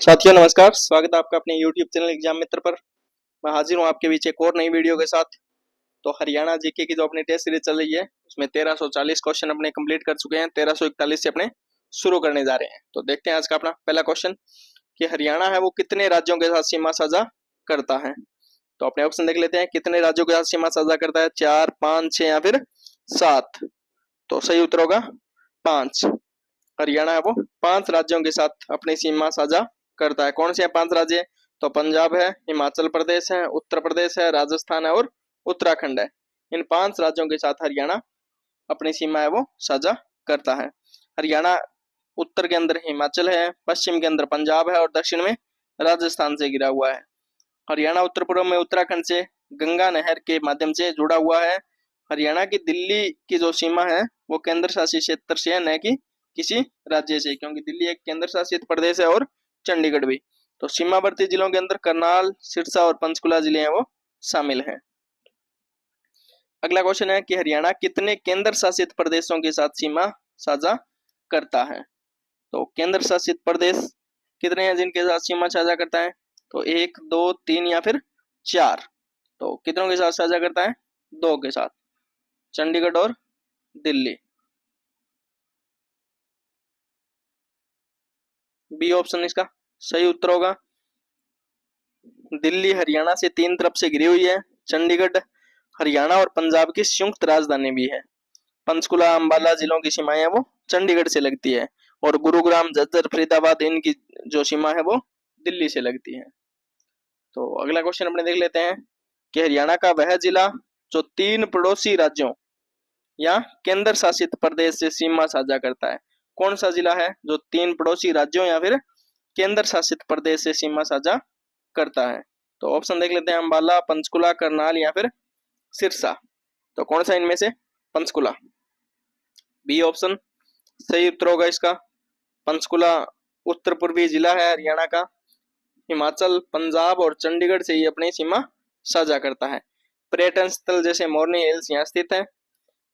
साथियों नमस्कार, स्वागत है आपका अपने YouTube चैनल एग्जाम मित्र पर। मैं हाजिर हूं आपके बीच एक और नई वीडियो के साथ। तो हरियाणा जीके की जो अपनी टेस्ट सीरीज चल रही है उसमें 1340 क्वेश्चन अपने कंप्लीट कर चुके हैं। 1341 से अपने शुरू करने जा रहे हैं। तो देखते हैं आज का अपना पहला क्वेश्चन कि हरियाणा है वो कितने राज्यों के साथ सीमा साझा करता है। तो अपने ऑप्शन देख लेते हैं, कितने राज्यों के साथ सीमा साझा करता है, 4, 5, 6 या फिर 7। तो सही उत्तर होगा 5। हरियाणा है वो 5 राज्यों के साथ अपनी सीमा साझा करता है। कौन से 5 राज्य? तो पंजाब है, हिमाचल प्रदेश है, उत्तर प्रदेश है, राजस्थान है और उत्तराखंड है। इन 5 राज्यों के साथ हरियाणा अपनी सीमा है वो साझा करता है। हरियाणा उत्तर के अंदर हिमाचल है, पश्चिम के अंदर पंजाब है और दक्षिण में राजस्थान से घिरा हुआ है। हरियाणा उत्तर पूर्व में उत्तराखंड से गंगा नहर के माध्यम से जुड़ा हुआ है। हरियाणा की दिल्ली की जो सीमा है वो केंद्र शासित क्षेत्र से है, न कि किसी राज्य से, क्योंकि दिल्ली एक केंद्र शासित प्रदेश है और चंडीगढ़ भी। तो सीमावर्ती जिलों के अंदर करनाल, सिरसा और पंचकुला जिले हैं वो शामिल हैं। अगला क्वेश्चन है कि हरियाणा कितने केंद्र शासित प्रदेशों के साथ सीमा साझा करता है। तो केंद्र शासित प्रदेश कितने हैं जिनके साथ सीमा साझा करता है? तो 1, 2, 3 या फिर 4। तो कितनों के साथ साझा करता है? 2 के साथ, चंडीगढ़ और दिल्ली। बी ऑप्शन इसका सही उत्तर होगा। दिल्ली हरियाणा से 3 तरफ से घिरी हुई है। चंडीगढ़ हरियाणा और पंजाब की संयुक्त राजधानी भी है। पंचकुला, अंबाला जिलों की सीमाएं वो चंडीगढ़ से लगती है और गुरुग्राम, झज्जर, फरीदाबाद इनकी जो सीमा है वो दिल्ली से लगती है। तो अगला क्वेश्चन अपने देख लेते हैं कि हरियाणा का वह जिला जो 3 पड़ोसी राज्यों या केंद्र शासित प्रदेश से सीमा साझा करता है। कौन सा जिला है जो 3 पड़ोसी राज्यों या फिर केंद्र शासित प्रदेश से सीमा साझा करता है? तो ऑप्शन देख लेते हैं, अंबाला, पंचकुला, करनाल या फिर सिरसा। तो कौन सा इनमें से? पंचकुला। बी ऑप्शन सही उत्तर होगा इसका। पंचकुला उत्तर पूर्वी जिला है हरियाणा का। हिमाचल, पंजाब और चंडीगढ़ से ही अपनी सीमा साझा करता है। पर्यटन स्थल जैसे मोरनी हिल्स यहाँ स्थित है।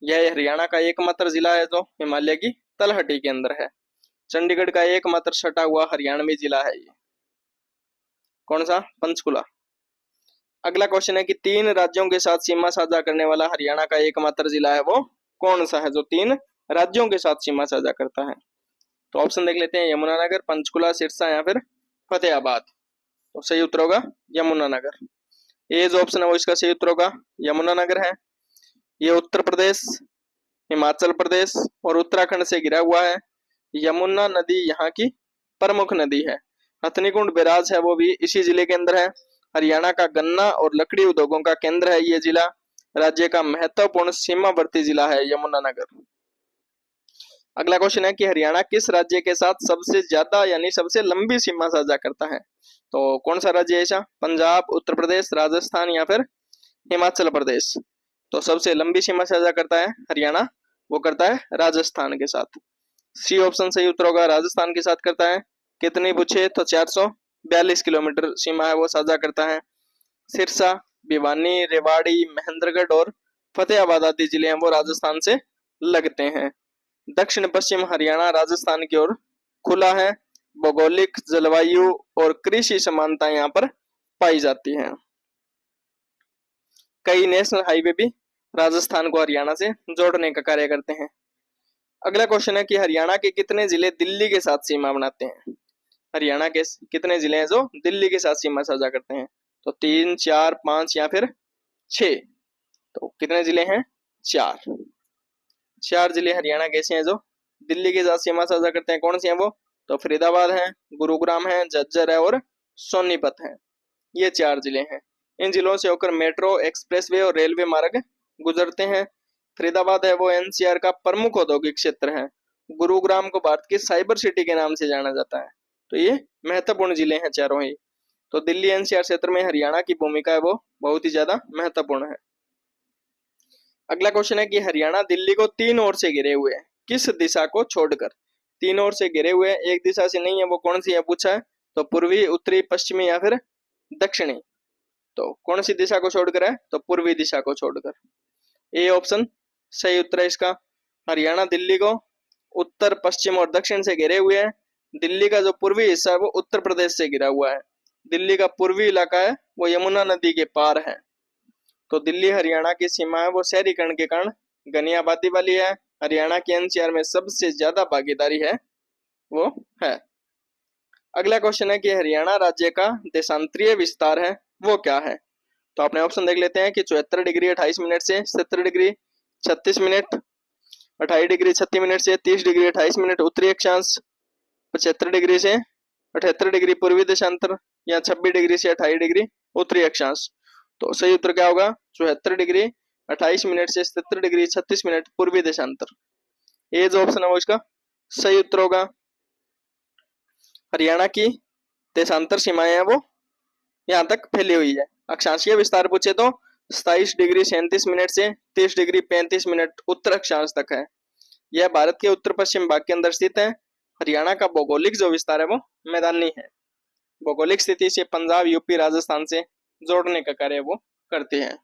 यह हरियाणा का एकमात्र जिला है जो हिमालय की तलहटी के अंदर है। चंडीगढ़ का एकमात्र सटा हुआ हरियाणवी जिला है ये। कौन सा? पंचकुला। अगला क्वेश्चन है कि 3 राज्यों के साथ सीमा साझा करने वाला हरियाणा का एकमात्र जिला है वो कौन सा है जो 3 राज्यों के साथ सीमा साझा करता है? तो ऑप्शन देख लेते हैं, यमुनानगर, पंचकुला, सिरसा या फिर फतेहाबाद। तो सही उत्तर होगा यमुनानगर। ये जो ऑप्शन है वो इसका सही उत्तर होगा, यमुनानगर है। ये उत्तर प्रदेश, हिमाचल प्रदेश और उत्तराखंड से घिरा हुआ है। यमुना नदी यहाँ की प्रमुख नदी है। हथनीकुंड बैराज है वो भी इसी जिले के अंदर है। हरियाणा का गन्ना और लकड़ी उद्योगों का केंद्र है ये जिला। राज्य का महत्वपूर्ण सीमावर्ती जिला है यमुनानगर। अगला क्वेश्चन है कि हरियाणा किस राज्य के साथ सबसे ज्यादा यानी सबसे लंबी सीमा साझा करता है? तो कौन सा राज्य है ऐसा? पंजाब, उत्तर प्रदेश, राजस्थान या फिर हिमाचल प्रदेश। तो सबसे लंबी सीमा साझा करता है हरियाणा, वो करता है राजस्थान के साथ। सी ऑप्शन सही उत्तर होगा, राजस्थान के साथ करता है। कितनी पूछे तो 442 किलोमीटर सीमा है वो साझा करता है। सिरसा, भिवानी, रेवाड़ी, महेंद्रगढ़ और फतेहाबाद आदि जिले हैं वो राजस्थान से लगते हैं। दक्षिण पश्चिम हरियाणा राजस्थान की ओर खुला है। भौगोलिक, जलवायु और कृषि समानता यहाँ पर पाई जाती है। कई नेशनल हाईवे भी राजस्थान को हरियाणा से जोड़ने का कार्य करते हैं। अगला क्वेश्चन है कि हरियाणा के कितने जिले दिल्ली के साथ सीमा बनाते हैं? हरियाणा के कितने जिले हैं जो दिल्ली के साथ सीमा साझा करते हैं? तो 3, 4, 5 या फिर 6। तो कितने जिले हैं? 4 जिले हरियाणा के ऐसे हैं जो दिल्ली के साथ सीमा साझा करते हैं। कौन से हैं वो? तो फरीदाबाद है, गुरुग्राम है, झज्जर है और सोनीपत है। ये 4 जिले हैं। इन जिलों से होकर मेट्रो, एक्सप्रेसवे और रेलवे मार्ग गुजरते हैं। फरीदाबाद है वो एनसीआर का प्रमुख औद्योगिक क्षेत्र है। गुरुग्राम को भारत की साइबर सिटी के नाम से जाना जाता है। तो ये महत्वपूर्ण जिले हैं चारों ही। तो दिल्ली एनसीआर क्षेत्र में हरियाणा की भूमिका है वो बहुत ही ज्यादा महत्वपूर्ण है। अगला क्वेश्चन है कि हरियाणा दिल्ली को 3 ओर से घिरे हुए है, किस दिशा को छोड़कर? 3 ओर से घिरे हुए, एक दिशा से नहीं है, वो कौन सी है पूछा है? तो पूर्वी, उत्तरी, पश्चिमी या फिर दक्षिणी। तो कौन सी दिशा को छोड़कर है? तो पूर्वी दिशा को छोड़कर। ए ऑप्शन सही उत्तर है इसका। हरियाणा दिल्ली को उत्तर, पश्चिम और दक्षिण से घेरे हुए है। दिल्ली का जो पूर्वी हिस्सा है वो उत्तर प्रदेश से घिरा हुआ है। दिल्ली का पूर्वी इलाका है वो यमुना नदी के पार है। तो दिल्ली हरियाणा की सीमा है वो शहरीकरण के कारण घनी आबादी वाली है। हरियाणा के एनसीआर में सबसे ज्यादा भागीदारी है वो है। अगला क्वेश्चन है कि हरियाणा राज्य का देशांतरीय विस्तार है वो क्या है। तो अपने ऑप्शन देख लेते हैं कि 74 डिग्री 28 मिनट से 70 डिग्री 36 मिनट, 28 डिग्री 36 मिनट से 30 डिग्री 28 मिनट उत्तरी अक्षांश, 75 डिग्री से 78 डिग्री पूर्वी देशांतर, या 26 डिग्री से 28 डिग्री उत्तरी अक्षांश। तो सही उत्तर क्या होगा, 74 डिग्री 28 मिनट से 70 डिग्री 36 मिनट पूर्वी देशांतर। ये जो ऑप्शन है वो इसका सही उत्तर होगा। हरियाणा की देशांतर सीमाएं है वो यहाँ तक फैली हुई है। अक्षांशीय विस्तार पूछे तो 27 डिग्री 37 मिनट से 30 डिग्री 35 मिनट उत्तर अक्षांश तक है। यह भारत के उत्तर पश्चिम भाग के अंदर स्थित है। हरियाणा का भौगोलिक जो विस्तार है वो मैदानी है। भौगोलिक स्थिति से पंजाब यूपी राजस्थान से जोड़ने का कार्य वो करती है।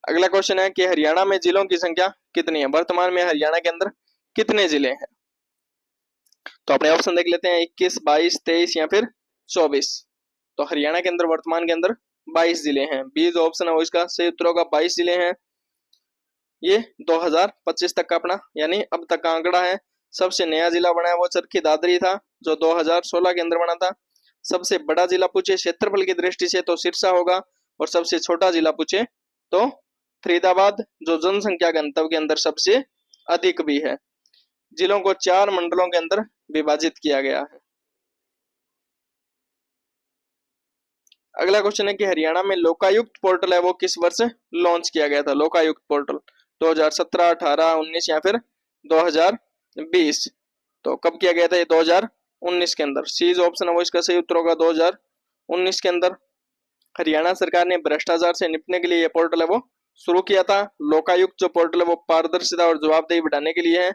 अगला क्वेश्चन है कि हरियाणा में जिलों की संख्या कितनी है। वर्तमान में हरियाणा के अंदर कितने जिले हैं। तो अपने ऑप्शन देख लेते हैं, 21, 22, 23 या फिर 24। तो हरियाणा के अंदर वर्तमान के अंदर 22 जिले हैं। बी जो ऑप्शन है वो इसका सही उत्तर होगा, 22 जिले हैं। ये 2025 तक का अपना यानी अब तक का आंकड़ा है। सबसे नया जिला बना है वो चरखी दादरी था जो 2016 के अंदर बना था। सबसे बड़ा जिला पूछे क्षेत्रफल की दृष्टि से तो सिरसा होगा, और सबसे छोटा जिला पूछे तो फरीदाबाद जो जनसंख्या घनत्व के अंदर सबसे अधिक भी है। जिलों को 4 मंडलों के अंदर विभाजित किया गया है। अगला क्वेश्चन है कि हरियाणा में लोकायुक्त पोर्टल है वो किस वर्ष लॉन्च किया गया था। लोकायुक्त पोर्टल 2017, 18, 19 या फिर 2020। तो कब किया गया था, ये 2019 के अंदर। सी जो ऑप्शन है वो इसका सही उत्तर होगा, 2019 के अंदर। हरियाणा सरकार ने भ्रष्टाचार से निपटने के लिए ये पोर्टल है वो शुरू किया था। लोकायुक्त जो पोर्टल है वो पारदर्शिता और जवाबदेही बढ़ाने के लिए है।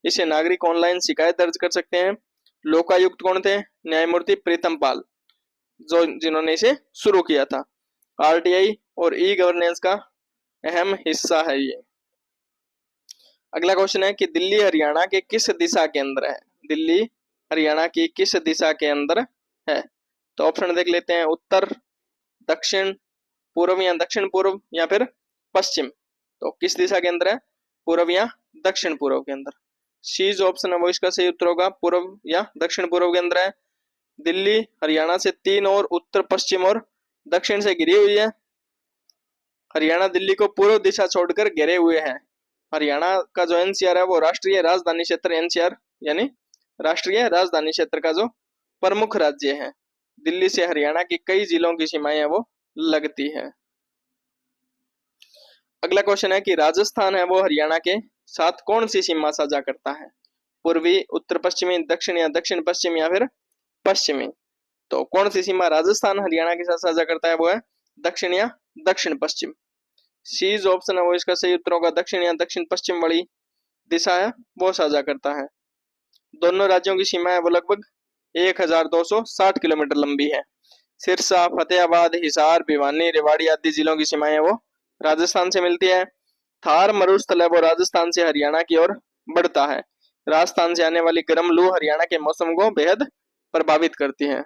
इसे नागरिक ऑनलाइन शिकायत दर्ज कर सकते हैं। लोकायुक्त कौन थे, न्यायमूर्ति प्रीतम पाल जो जिन्होंने इसे शुरू किया था। आरटीआई और ई गवर्नेंस का अहम हिस्सा है ये। अगला क्वेश्चन है कि दिल्ली हरियाणा के किस दिशा के अंदर है। दिल्ली हरियाणा की किस दिशा के अंदर है। तो ऑप्शन देख लेते हैं, उत्तर, दक्षिण, पूर्व या दक्षिण पूर्व या फिर पश्चिम। तो किस दिशा के अंदर है, पूर्व या दक्षिण पूर्व के अंदर। सी जो ऑप्शन है वो इसका सही उत्तर होगा, पूर्व या दक्षिण पूर्व के अंदर है। दिल्ली हरियाणा से 3 और उत्तर पश्चिम और दक्षिण से घिरी हुई है। हरियाणा दिल्ली को पूर्व दिशा छोड़कर घिरे हुए है। हरियाणा का जो एनसीआर है वो राष्ट्रीय राजधानी क्षेत्र एनसीआर यानी राष्ट्रीय राजधानी क्षेत्र का जो प्रमुख राज्य है। दिल्ली से हरियाणा के कई जिलों की सीमाएं वो लगती है। अगला क्वेश्चन है कि राजस्थान है वो हरियाणा के साथ कौन सी सीमा साझा करता है। पूर्वी, उत्तर पश्चिमी, दक्षिण या दक्षिण पश्चिम या फिर पश्चिमी। तो कौन सी सीमा राजस्थान हरियाणा के साथ साझा करता है वो है दक्षिण या दक्षिण पश्चिम। सी जो ऑप्शन है वो इसका सही उत्तर होगा, दक्षिण या दक्षिण पश्चिम वाली दिशा है वो साझा करता है। दोनों राज्यों की सीमा है वो लगभग 1260 किलोमीटर लंबी है। सिरसा, फतेहाबाद, हिसार, भिवानी, रेवाड़ी आदि जिलों की सीमाएं वो राजस्थान से मिलती है। थार मरुस्थल है वो राजस्थान से हरियाणा की ओर बढ़ता है। राजस्थान से आने वाली गर्म लू हरियाणा के मौसम को बेहद प्रभावित करती है।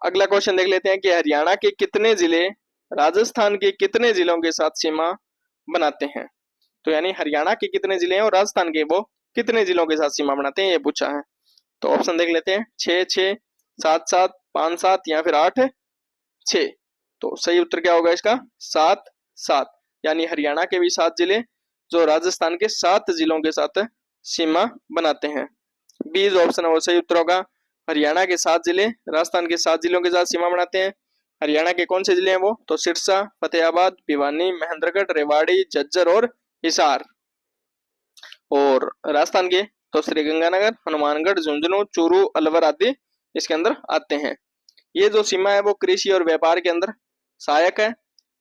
अगला क्वेश्चन देख लेते हैं कि हरियाणा के कितने जिले राजस्थान के कितने जिलों के साथ सीमा बनाते हैं। तो यानी हरियाणा के कितने जिले हैं और राजस्थान के वो कितने जिलों के साथ सीमा बनाते हैं ये पूछा है। तो ऑप्शन देख लेते हैं, 6, 6, 7, 7, 5, 7 या फिर 8, 6। तो सही उत्तर क्या होगा इसका, 7, 7। यानी हरियाणा के भी 7 जिले जो राजस्थान के 7 जिलों के साथ सीमा बनाते हैं। बी जो ऑप्शन है वो सही उत्तर होगा, हरियाणा के 7 जिले राजस्थान के 7 जिलों के साथ सीमा बनाते हैं। हरियाणा के कौन से जिले हैं वो, तो सिरसा, फतेहाबाद, भिवानी, महेंद्रगढ़, रेवाड़ी, झज्जर और हिसार। और राजस्थान के तो श्रीगंगानगर, हनुमानगढ़, झुंझुनू, चूरू, अलवर आदि इसके अंदर आते हैं। ये जो सीमा है वो कृषि और व्यापार के अंदर सहायक है।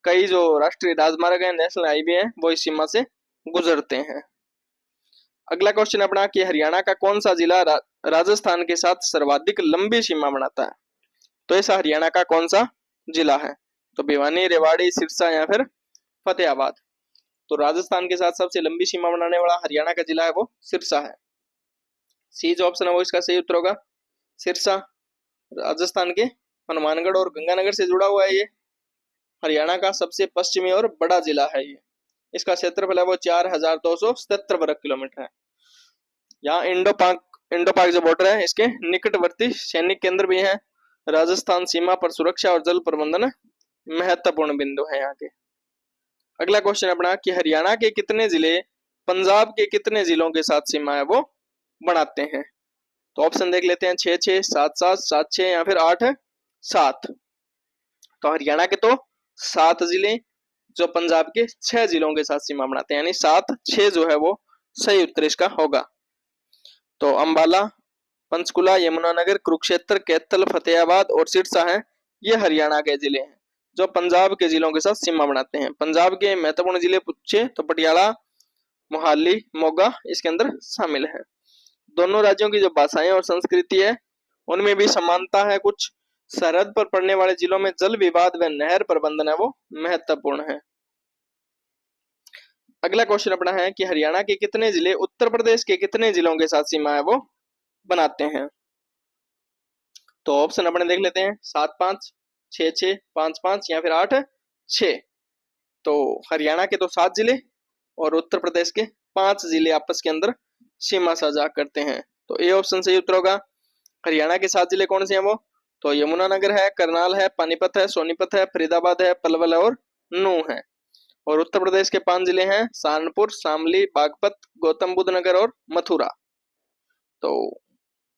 कई जो राष्ट्रीय राजमार्ग है, नेशनल हाईवे है, वो इस सीमा से गुजरते हैं। अगला क्वेश्चन अपना कि हरियाणा का कौन सा जिला राजस्थान के साथ सर्वाधिक लंबी सीमा बनाता है। तो ऐसा हरियाणा का कौन सा जिला है। तो भिवानी, रेवाड़ी, सिरसा या फिर फतेहाबाद। तो राजस्थान के साथ सबसे लंबी सीमा बनाने वाला हरियाणा का जिला है वो सिरसा है। सी जो ऑप्शन है वो इसका सही उत्तर होगा। सिरसा राजस्थान के हनुमानगढ़ और गंगानगर से जुड़ा हुआ है ये। हरियाणा का सबसे पश्चिमी और बड़ा जिला है ये। इसका क्षेत्रफल है वो 4277 वर्ग किलोमीटर है। यहाँ इंडो पाक जो बॉर्डर है इसके निकटवर्ती सैनिक केंद्र भी है। राजस्थान सीमा पर सुरक्षा और जल प्रबंधन महत्वपूर्ण बिंदु है यहाँ के। अगला क्वेश्चन अपना कि हरियाणा के कितने जिले पंजाब के कितने जिलों के साथ सीमा है वो बनाते हैं। तो ऑप्शन देख लेते हैं, 6-6, 7-7, 7-6 या फिर 8-7। तो हरियाणा के तो 7 जिले जो पंजाब के 6 जिलों के साथ सीमा बनाते हैं, यानी 7-6 जो है वो सही उत्तर इसका होगा। तो अंबाला, पंचकुला, यमुनानगर, कुरुक्षेत्र, कैथल, फतेहाबाद और सिरसा हैं, ये हरियाणा के जिले हैं जो पंजाब के जिलों के साथ सीमा बनाते हैं। पंजाब के महत्वपूर्ण जिले पूछे तो पटियाला, मोहाली, मोगा इसके अंदर शामिल है। दोनों राज्यों की जो भाषाएं और संस्कृति है उनमें भी समानता है कुछ। सरहद पर पड़ने वाले जिलों में जल विवाद व नहर प्रबंधन है वो महत्वपूर्ण है। अगला क्वेश्चन अपना है कि हरियाणा के कितने जिले उत्तर प्रदेश के कितने जिलों के साथ सीमा है वो बनाते हैं। तो ऑप्शन अपने देख लेते हैं, 7-5, 6-6, 5-5 या फिर 8-6। तो हरियाणा के तो 7 जिले और उत्तर प्रदेश के 5 जिले आपस के अंदर सीमा साझा करते हैं। तो ए ऑप्शन सही उत्तर होगा। हरियाणा के 7 जिले कौन से हैं वो, तो यमुनानगर है, करनाल है, पानीपत है, सोनीपत है, फरीदाबाद है, पलवल और नूह है। और उत्तर प्रदेश के 5 जिले हैं, सहारनपुर, शामली, बागपत, गौतम बुद्ध नगर और मथुरा। तो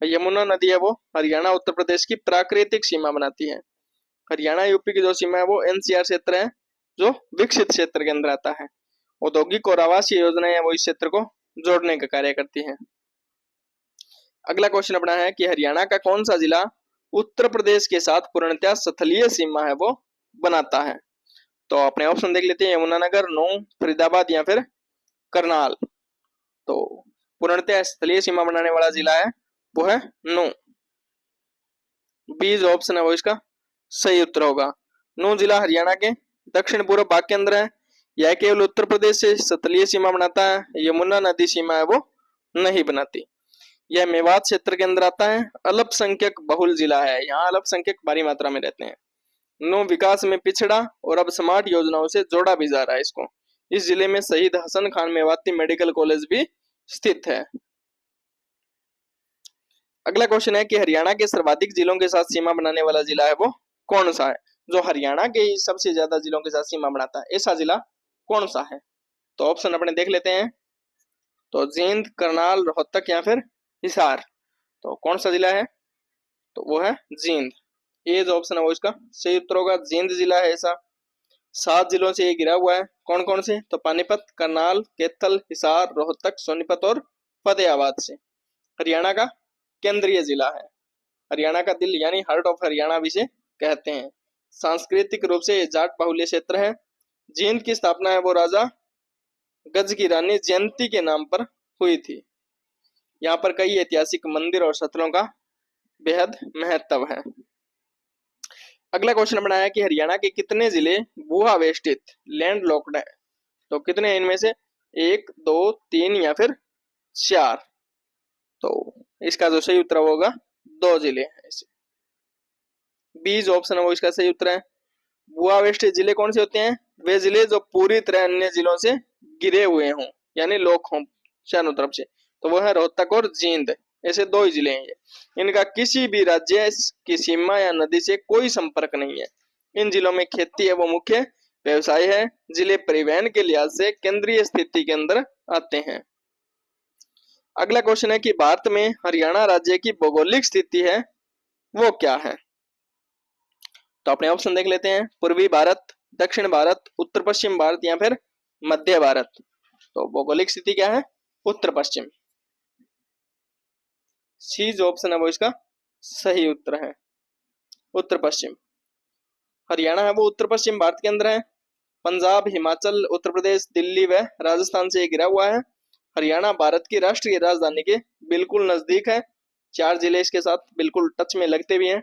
यमुना नदी है वो हरियाणा उत्तर प्रदेश की प्राकृतिक सीमा बनाती है। हरियाणा यूपी की जो सीमा है वो एनसीआर क्षेत्र है जो विकसित क्षेत्र के अंदर आता है। औद्योगिक और आवासीय योजनाएं वो इस क्षेत्र को जोड़ने का कार्य करती हैं। अगला क्वेश्चन अपना है कि हरियाणा का कौन सा जिला उत्तर प्रदेश के साथ पूर्णतः स्थलीय सीमा है वो बनाता है। तो अपने ऑप्शन देख लेते हैं, यमुनानगर, नूह, फरीदाबाद या फिर करनाल। तो पूर्णतः स्थलीय सीमा बनाने वाला जिला है वो है नूह। बी जो ऑप्शन है वो इसका सही उत्तर होगा। नूह जिला हरियाणा के दक्षिण पूर्व भाग के अंदर है। यह केवल उत्तर प्रदेश से स्थलीय सीमा बनाता है, यमुना नदी सीमा है वो नहीं बनाती। यह मेवात क्षेत्र के अंदर आता है। अल्पसंख्यक बहुल जिला है, यहाँ अल्पसंख्यक भारी मात्रा में रहते हैं। नूह विकास में पिछड़ा और अब स्मार्ट योजनाओं से जोड़ा भी जा रहा है इसको। इस जिले में शहीद हसन खान मेवाती मेडिकल कॉलेज भी स्थित है। अगला क्वेश्चन है कि हरियाणा के सर्वाधिक जिलों के साथ सीमा बनाने वाला जिला है वो कौन सा है। जो हरियाणा के सबसे ज्यादा जिलों के साथ सीमा बनाता है ऐसा जिला कौन सा है। तो ऑप्शन अपने देख लेते हैं, तो जींद, करनाल, रोहतक या फिर हिसार। तो कौन सा जिला है, तो वो है जींद। ये जो ऑप्शन है वो इसका सही उत्तर होगा। जींद जिला है ऐसा। 7 जिलों से ये घिरा हुआ है। कौन कौन से, तो पानीपत, करनाल, कैथल, हिसार, रोहतक, सोनीपत और फतेहाबाद से। हरियाणा का केंद्रीय जिला है। हरियाणा का दिल यानी हार्ट ऑफ हरियाणा भी से कहते हैं। सांस्कृतिक रूप से जाट बाहुल्य क्षेत्र है। जींद की स्थापना है वो राजा गज की रानी जयंती के नाम पर हुई थी। यहाँ पर कई ऐतिहासिक मंदिर और स्थलों का बेहद महत्व है। अगला क्वेश्चन अपना है कि हरियाणा के कितने जिले भूआवेष्टित लैंड लॉक्ड है। तो कितने हैं इनमें से, 1, 2, 3 या फिर 4। तो इसका जो सही उत्तर होगा 2 जिले हैं इसे। बी जो ऑप्शन है वो इसका सही उत्तर है। भूआवेष्टित जिले कौन से होते हैं, वे जिले जो पूरी तरह अन्य जिलों से गिरे हुए हों यानी लॉक हों चारों तरफ से। तो वो है रोहतक और जींद, ऐसे 2 ही जिले हैं ये। इनका किसी भी राज्य की सीमा या नदी से कोई संपर्क नहीं है। इन जिलों में खेती है वो मुख्य व्यवसाय है। जिले परिवहन के लिहाज से केंद्रीय स्थिति के अंदर आते हैं। अगला क्वेश्चन है कि भारत में हरियाणा राज्य की भौगोलिक स्थिति है वो क्या है। तो अपने ऑप्शन देख लेते हैं, पूर्वी भारत, दक्षिण भारत, उत्तर पश्चिम भारत या फिर मध्य भारत। तो भौगोलिक स्थिति क्या है, उत्तर पश्चिम। सी जो ऑप्शन है वो इसका सही उत्तर है, उत्तर पश्चिम। हरियाणा है वो उत्तर पश्चिम भारत के अंदर है। पंजाब, हिमाचल, उत्तर प्रदेश, दिल्ली व राजस्थान से घिरा हुआ है। हरियाणा भारत की राष्ट्रीय राजधानी के बिल्कुल नजदीक है। 4 जिले इसके साथ बिल्कुल टच में लगते भी हैं।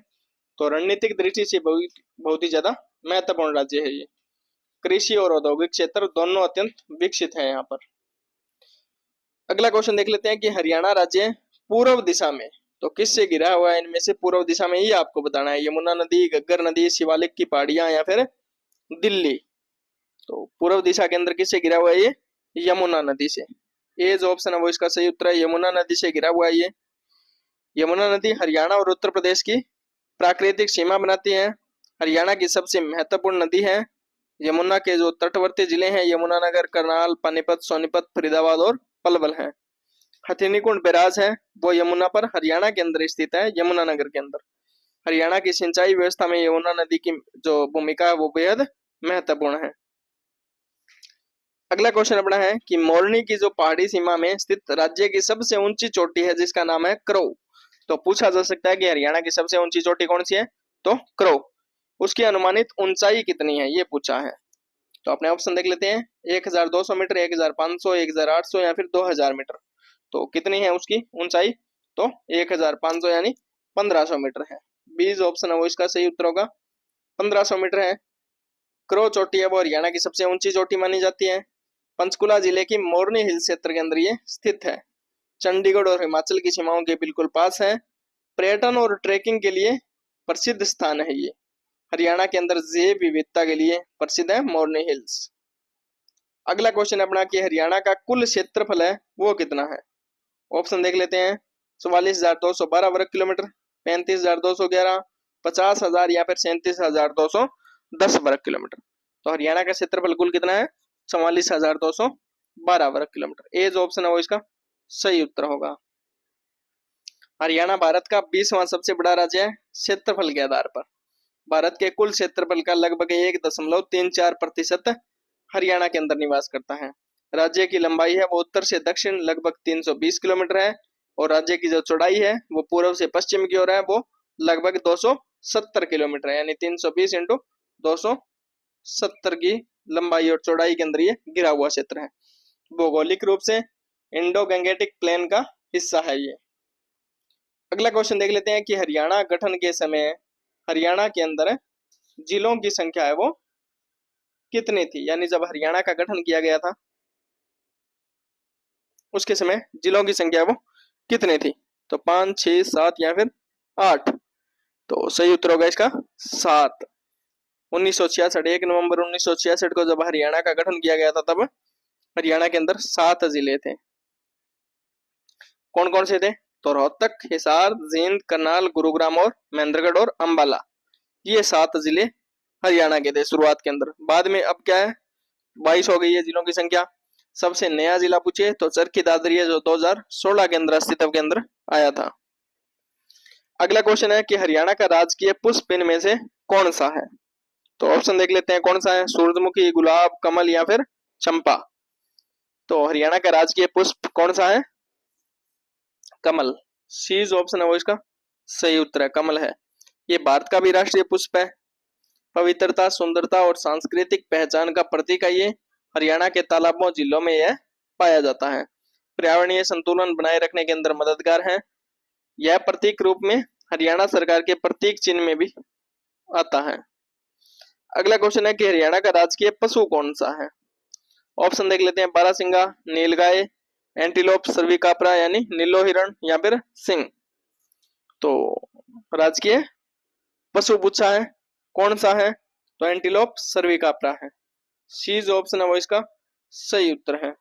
तो रणनीतिक दृष्टि से बहुत ही ज्यादा महत्वपूर्ण राज्य है ये। कृषि और औद्योगिक क्षेत्र दोनों अत्यंत विकसित है यहाँ पर। अगला क्वेश्चन देख लेते हैं कि हरियाणा राज्य पूर्व दिशा में, तो किससे घिरा हुआ है इनमें से पूर्व दिशा में, ये आपको बताना है। यमुना नदी, घग्गर नदी, शिवालिक की पहाड़ियां या फिर दिल्ली। तो पूर्व दिशा के अंदर किससे घिरा हुआ है ये? यमुना नदी से। ए जो ऑप्शन है वो इसका सही उत्तर है, यमुना नदी से घिरा हुआ है ये। यमुना नदी हरियाणा और उत्तर प्रदेश की प्राकृतिक सीमा बनाती है। हरियाणा की सबसे महत्वपूर्ण नदी है। यमुना के जो तटवर्ती जिले हैं यमुनानगर, करनाल, पानीपत, सोनीपत, फरीदाबाद और पलवल हैं। हथिनीकुंड बैराज है वो यमुना पर हरियाणा के अंदर स्थित है, यमुनानगर के अंदर। हरियाणा की सिंचाई व्यवस्था में यमुना नदी की जो भूमिका है वो बेहद महत्वपूर्ण है। अगला क्वेश्चन अपना है कि मोरनी की जो पहाड़ी सीमा में स्थित राज्य की सबसे ऊंची चोटी है जिसका नाम है क्रो। तो पूछा जा सकता है कि हरियाणा की सबसे ऊंची चोटी कौन सी है, तो क्रो। उसकी अनुमानित ऊंचाई कितनी है ये पूछा है। तो अपने ऑप्शन देख लेते हैं, 1200 मीटर, 1500, 1800 या फिर 2000 मीटर। तो कितनी है उसकी ऊंचाई, तो 1500 यानी 1500 मीटर है। बी जो ऑप्शन है वो इसका सही उत्तर होगा, 1500 मीटर है। क्रो चोटी है वो हरियाणा की सबसे ऊंची चोटी मानी जाती है। पंचकुला जिले की मोरनी हिल क्षेत्र के अंदर ये स्थित है। चंडीगढ़ और हिमाचल की सीमाओं के बिल्कुल पास है। पर्यटन और ट्रेकिंग के लिए प्रसिद्ध स्थान है ये। हरियाणा के अंदर जैव विविधता के लिए प्रसिद्ध है मोरनी हिल्स। अगला क्वेश्चन अपना कि हरियाणा का कुल क्षेत्रफल है वो कितना है। ऑप्शन देख लेते हैं, 44,212 वर्ग किलोमीटर, 35,211, 50,000 या फिर 37,210 वर्ग किलोमीटर। तो हरियाणा का क्षेत्रफल कुल कितना है, 44,212 वर्ग किलोमीटर। ए जो ऑप्शन है वो इसका सही उत्तर होगा। हरियाणा भारत का 20वां सबसे बड़ा राज्य है क्षेत्रफल के आधार पर। भारत के कुल क्षेत्रफल का लगभग 1.34% हरियाणा के अंदर निवास करता है। राज्य की लंबाई है वो उत्तर से दक्षिण लगभग 320 किलोमीटर है, और राज्य की जो चौड़ाई है वो पूर्व से पश्चिम की ओर है वो लगभग 270 किलोमीटर है, यानी 320 इंटू 270 की लंबाई और चौड़ाई के अंदर ये घिरा हुआ क्षेत्र है। भौगोलिक रूप से इंडो गंगेटिक प्लेन का हिस्सा है ये। अगला क्वेश्चन देख लेते हैं कि हरियाणा गठन के समय हरियाणा के अंदर जिलों की संख्या है वो कितनी थी, यानी जब हरियाणा का गठन किया गया था उसके समय जिलों की संख्या वो कितनी थी। तो 5, 6, 7 या फिर 8। तो सही उत्तर होगा इसका 7। 1966, 1 नवंबर 1966 को जब हरियाणा का गठन किया गया था तब हरियाणा के अंदर 7 जिले थे। कौन कौन से थे, तो रोहतक, हिसार, जींद, करनाल, गुरुग्राम और महेंद्रगढ़ और अंबाला। ये 7 जिले हरियाणा के थे शुरुआत के अंदर। बाद में अब क्या है, 22 हो गई है जिलों की संख्या। सबसे नया जिला पूछे तो चरखी दादरी है जो 2016 के अंदर अस्तित्व के अंदर आया था। अगला क्वेश्चन है कि हरियाणा का राजकीय पुष्प इनमें से कौन सा है। तो ऑप्शन देख लेते हैं कौन सा है, सूरजमुखी, गुलाब, कमल या फिर चंपा। तो हरियाणा का राजकीय पुष्प कौन सा है, कमल। सी जो ऑप्शन है वो इसका सही उत्तर है, कमल है। ये भारत का भी राष्ट्रीय पुष्प है। पवित्रता, सुंदरता और सांस्कृतिक पहचान का प्रतीक है ये। हरियाणा के तालाबों, जिलों में यह पाया जाता है। पर्यावरणीय संतुलन बनाए रखने के अंदर मददगार है। यह प्रतीक रूप में हरियाणा सरकार के प्रतीक चिन्ह में भी आता है। अगला क्वेश्चन है कि हरियाणा का राजकीय पशु कौन सा है। ऑप्शन देख लेते हैं, बारहसिंगा, नीलगाय, एंटीलोप, सर्विकापरा यानी नीलो हिरण या फिर सिंह। तो राजकीय पशु पूछा है कौन सा है, तो एंटीलोप सर्विकापरा है। सी जो ऑप्शन है वो इसका सही उत्तर है।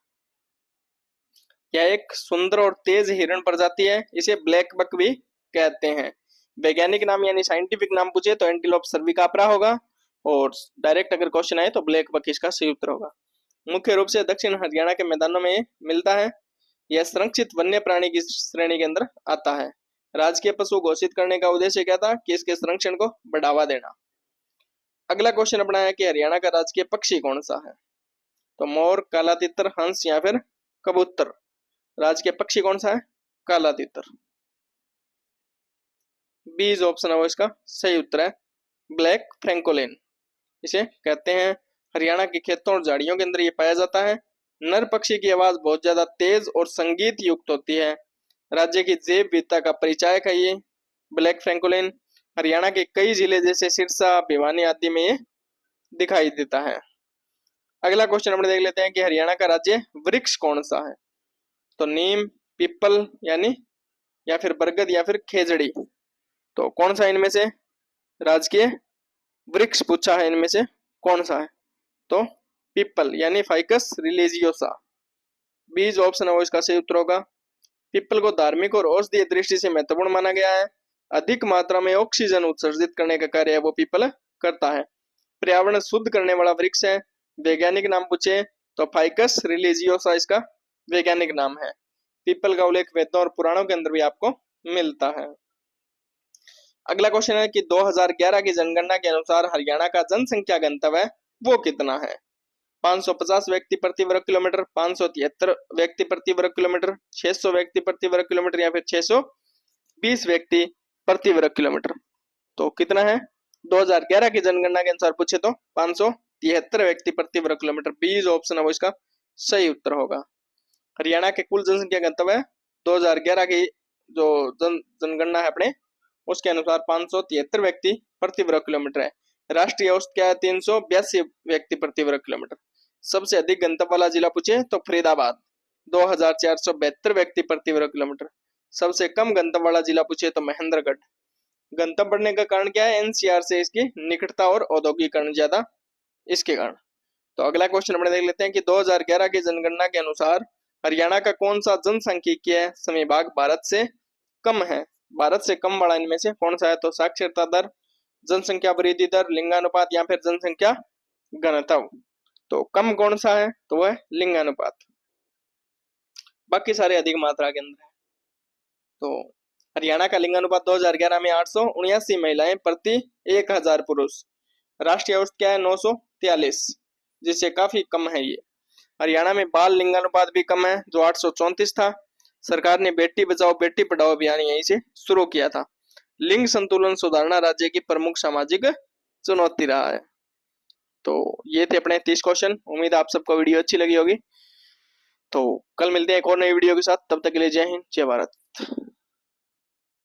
यह एक सुंदर और तेज हिरण प्रजाति है, इसे ब्लैक बक भी कहते हैं। वैज्ञानिक नाम यानी साइंटिफिक नाम पूछे तो एंटीलोप सर्विकापरा होगा, और डायरेक्ट अगर क्वेश्चन आए तो ब्लैक बक इसका सही उत्तर होगा। मुख्य रूप से दक्षिण हरियाणा के मैदानों में मिलता है। यह संरक्षित वन्य प्राणी की श्रेणी के अंदर आता है। राजकीय पशु घोषित करने का उद्देश्य क्या था, कि इसके संरक्षण को बढ़ावा देना। अगला क्वेश्चन अपना है कि हरियाणा का राजकीय पक्षी कौन सा है। तो मोर, काला तितर, हंस या फिर कबूतर। राजकीय पक्षी कौन सा है, काला तितर। बी जो ऑप्शन है वो इसका सही उत्तर है, ब्लैक फ्रैंकोलिन इसे कहते हैं। हरियाणा के खेतों और झाड़ियों के अंदर ये पाया जाता है। नर पक्षी की आवाज बहुत ज्यादा तेज और संगीत युक्त होती है। राज्य की जैव विविधता का परिचायक है ये ब्लैक फ्रैंकोलिन। हरियाणा के कई जिले जैसे सिरसा, भिवानी आदि में ये दिखाई देता है। अगला क्वेश्चन हम देख लेते हैं कि हरियाणा का राज्य वृक्ष कौन सा है। तो नीम, पीपल यानी या फिर बरगद या फिर खेजड़ी। तो कौन सा इनमें से राजकीय वृक्ष पूछा है, इनमें से कौन सा है? तो पीपल यानी फाइकस रिलीजियोसा। बीज ऑप्शन है वो इसका सही उत्तर होगा। पीपल को धार्मिक और औषधीय दृष्टि से महत्वपूर्ण माना गया है। अधिक मात्रा में ऑक्सीजन उत्सर्जित करने का कार्य है वो पीपल करता है। पर्यावरण शुद्ध करने वाला वृक्ष है। वैज्ञानिक नाम पूछे तो फाइकस रिलीजियोसा इसका वैज्ञानिक नाम है। पीपल का उल्लेख वेदों और पुराणों के अंदर भी आपको मिलता है। अगला क्वेश्चन है कि 2011 की जनगणना के अनुसार हरियाणा का जनसंख्या घनत्व है वो कितना है? 550 व्यक्ति प्रति वर्ग किलोमीटर, 573 व्यक्ति प्रति वर्ग किलोमीटर, 600 व्यक्ति प्रति वर्ग किलोमीटर या फिर 620 व्यक्ति प्रति वर्ग किलोमीटर। तो कितना है? 2011 की जनगणना के अनुसार पूछे तो 573 व्यक्ति प्रति वर्ग किलोमीटर। बीज ऑप्शन है वो इसका सही उत्तर होगा। हरियाणा के कुल जनसंख्या घनत्व है 2011 की जो जनगणना है अपने उसके अनुसार 573 व्यक्ति प्रति वर्ग किलोमीटर है। राष्ट्रीय औसत क्या है? 382 व्यक्ति प्रति वर्ग किलोमीटर। सबसे अधिक घनत्व वाला जिला पूछे तो फरीदाबाद 2472 व्यक्ति प्रति वर्ग किलोमीटर। सबसे कम घनत्व वाला जिला पूछे तो महेंद्रगढ़। घनत्व बढ़ने का कारण क्या है? एनसीआर से इसकी निकटता और औद्योगिकरण ज्यादा, इसके कारण। तो अगला क्वेश्चन अपने देख लेते हैं कि 2011 की जनगणना के अनुसार हरियाणा का कौन सा जनसांख्यिकीय समविभाग भारत से कम है? भारत से कम वाला इनमें से कौन सा है? तो साक्षरता दर, जनसंख्या वृद्धि दर, लिंगानुपात या फिर जनसंख्या घनत्व। तो कम कौन सा है? तो वह लिंगानुपात। बाकी सारे अधिक मात्रा के अंदर है। तो हरियाणा का लिंगानुपात 2011 में 879 महिलाएं प्रति 1000 पुरुष। राष्ट्रीय औसत क्या है? 943, जिससे काफी कम है ये। हरियाणा में बाल लिंगानुपात भी कम है जो 834 था। सरकार ने बेटी बचाओ बेटी पढ़ाओ अभियान यहीं से शुरू किया था। लिंग संतुलन सुधारना राज्य की प्रमुख सामाजिक चुनौती रहा है। तो ये थे अपने 30 क्वेश्चन। उम्मीद है आप सबको वीडियो अच्छी लगी होगी। तो कल मिलते हैं एक और नई वीडियो के साथ, तब तक के लिए जय हिंद जय भारत।